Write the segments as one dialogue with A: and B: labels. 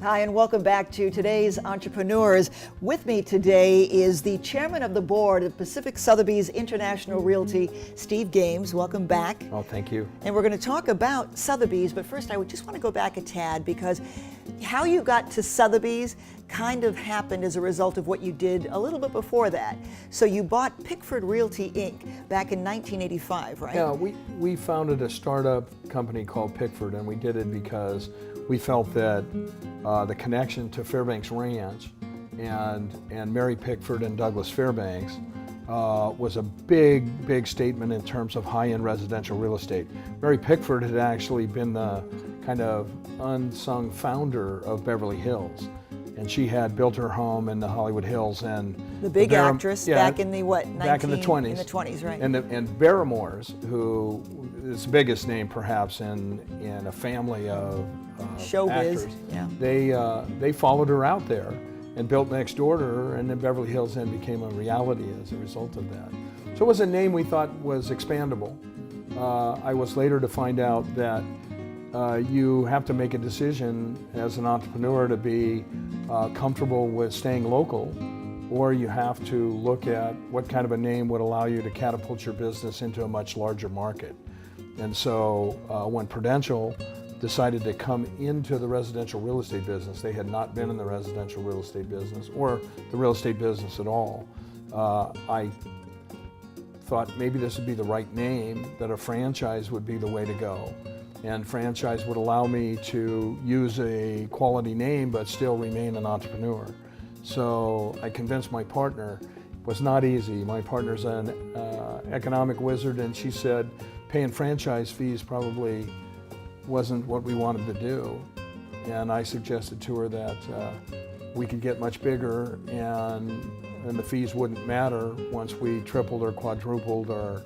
A: Hi, and welcome back to Today's Entrepreneurs. With me today is the chairman of the board of Pacific Sotheby's International Realty, Steve Games. Welcome back.
B: Oh, thank you.
A: And we're going to talk about Sotheby's, but first I would just want to go back a tad because how you got to Sotheby's kind of happened as a result of what you did a little bit before that. So you bought Pickford Realty, Inc. back in 1985, right?
B: Yeah, we founded a startup company called Pickford, and we did it because we felt that the connection to Fairbanks Ranch and Mary Pickford and Douglas Fairbanks was a big statement in terms of high-end residential real estate. Mary Pickford had actually been the kind of unsung founder of Beverly Hills, and she had built her home in the Hollywood Hills. And
A: the big actress back in the what?
B: Back in the 20s.
A: In the 20s, right?
B: And Barrymore's, who is the biggest name perhaps in a family of
A: showbiz,
B: actors.
A: Yeah.
B: They followed her out there and built next door to her, and then Beverly Hills then became a reality as a result of that. So it was a name we thought was expandable. I was later to find out that you have to make a decision as an entrepreneur to be comfortable with staying local, or you have to look at what kind of a name would allow you to catapult your business into a much larger market. And so when Prudential decided to come into the residential real estate business, they had not been in the residential real estate business or the real estate business at all. I thought maybe this would be the right name, that a franchise would be the way to go. And franchise would allow me to use a quality name but still remain an entrepreneur. So I convinced my partner. It was not easy. My partner's an economic wizard, and she said paying franchise fees probably wasn't what we wanted to do. And I suggested to her that we could get much bigger and the fees wouldn't matter once we tripled or quadrupled or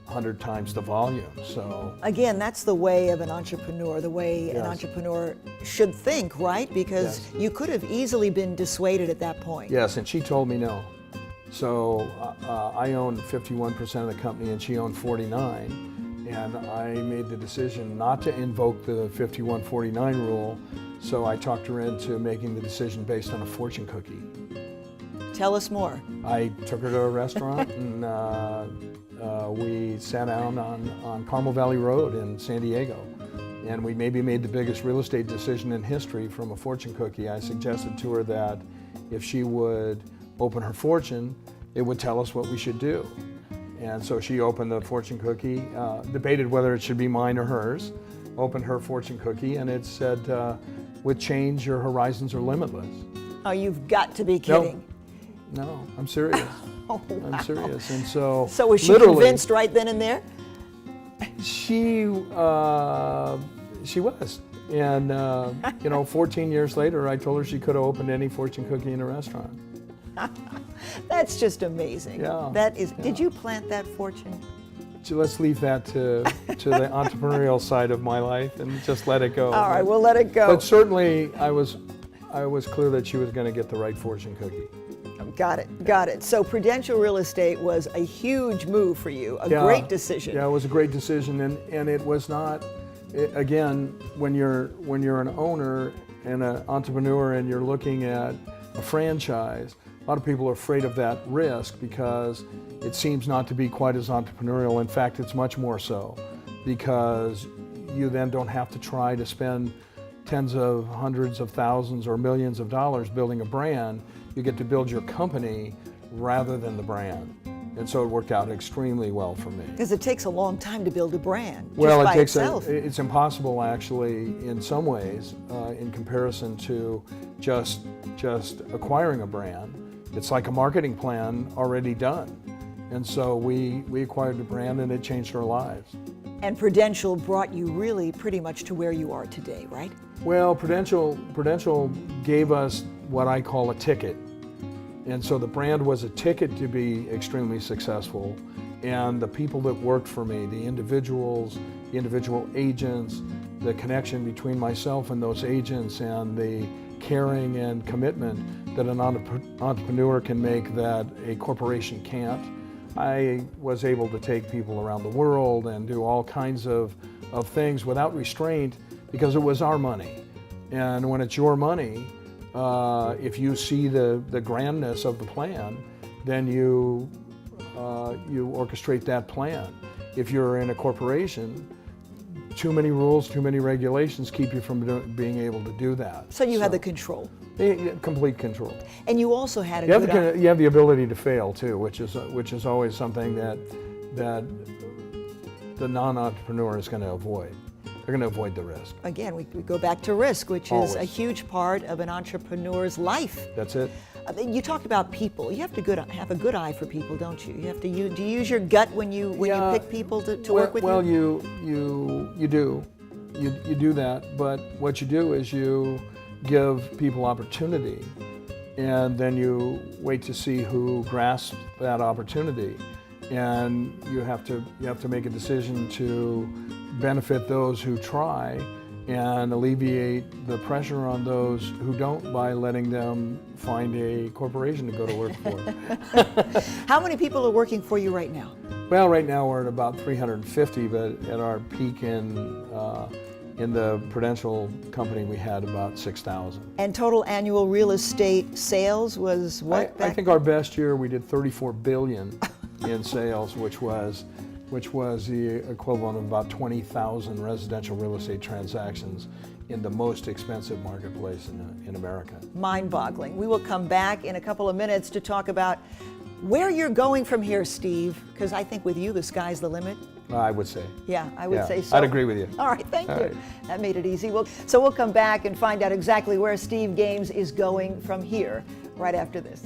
B: 100 times the volume. So
A: again, that's the way of an entrepreneur, the way
B: Yes.
A: an entrepreneur should think, right? Because
B: Yes.
A: you could have easily been dissuaded at that point.
B: Yes, and she told me no. So I owned 51% of the company and she owned 49. And I made the decision not to invoke the 51-49 rule, so I talked her into making the decision based on a fortune cookie.
A: Tell us more.
B: I took her to a restaurant and we sat down on Carmel Valley Road in San Diego. And we maybe made the biggest real estate decision in history from a fortune cookie. I suggested to her that if she would open her fortune, it would tell us what we should do. And so she opened the fortune cookie, debated whether it should be mine or hers, opened her fortune cookie, and it said, with change, your horizons are limitless.
A: Oh, you've got to be kidding.
B: No, I'm serious.
A: Oh, wow.
B: I'm serious. And so
A: was she convinced right then and there?
B: She was. And, 14 years later, I told her she could have opened any fortune cookie in a restaurant.
A: That's just amazing.
B: Yeah.
A: That is.
B: Yeah.
A: Did you plant that fortune?
B: So let's leave that to the entrepreneurial side of my life and just let it go.
A: All right, we'll let it go.
B: But certainly, I was clear that she was going to get the right fortune cookie.
A: Got it. So Prudential Real Estate was a huge move for you, a great decision.
B: Yeah, it was a great decision, and it was not. Again, when you're an owner and an entrepreneur and you're looking at a franchise, a lot of people are afraid of that risk because it seems not to be quite as entrepreneurial. In fact, it's much more so, because you then don't have to try to spend tens of hundreds of thousands or millions of dollars building a brand. You get to build your company rather than the brand. And so it worked out extremely well for me.
A: Because it takes a long time to build a brand.
B: Well,
A: just by
B: it takes
A: itself.
B: it's impossible actually in some ways in comparison to just acquiring a brand. It's like a marketing plan already done. And so we acquired the brand and it changed our lives.
A: And Prudential brought you really pretty much to where you are today, right?
B: Well, Prudential gave us what I call a ticket. And so the brand was a ticket to be extremely successful. And the people that worked for me, the individual agents, the connection between myself and those agents, and the caring and commitment that an entrepreneur can make that a corporation can't. I was able to take people around the world and do all kinds of things without restraint because it was our money. And when it's your money, if you see the grandness of the plan, then you orchestrate that plan. If you're in a corporation, too many rules, too many regulations keep you from being able to do that.
A: So you had the control.
B: Complete control.
A: And you also had a
B: You
A: good
B: have the ability to fail too, which is always something that the non-entrepreneur is going to avoid. They're going to avoid the risk.
A: Again, we go back to risk, which is
B: Always.
A: a huge part of an entrepreneur's life.
B: That's it.
A: You talked about people. You have to have a good eye for people, don't you? You have to. Do you use your gut when you pick people to work with you?
B: Well, you do. You do that, but what you do is you give people opportunity, and then you wait to see who grasps that opportunity, and you have to make a decision to benefit those who try and alleviate the pressure on those who don't by letting them find a corporation to go to work for.
A: How many people are working for you right now?
B: Well, right now we're at about 350, but at our peak in the Prudential company we had about 6,000.
A: And total annual real estate sales was what?
B: I think our best year we did 34 billion in sales, which was the equivalent of about 20,000 residential real estate transactions in the most expensive marketplace in America.
A: Mind-boggling. We will come back in a couple of minutes to talk about where you're going from here, Steve, because I think with you the sky's the limit.
B: I would say.
A: Yeah, I would say so.
B: I'd agree with you.
A: All right, thank you.
B: Right.
A: That made it easy. So we'll come back and find out exactly where Steve Gaines is going from here right after this.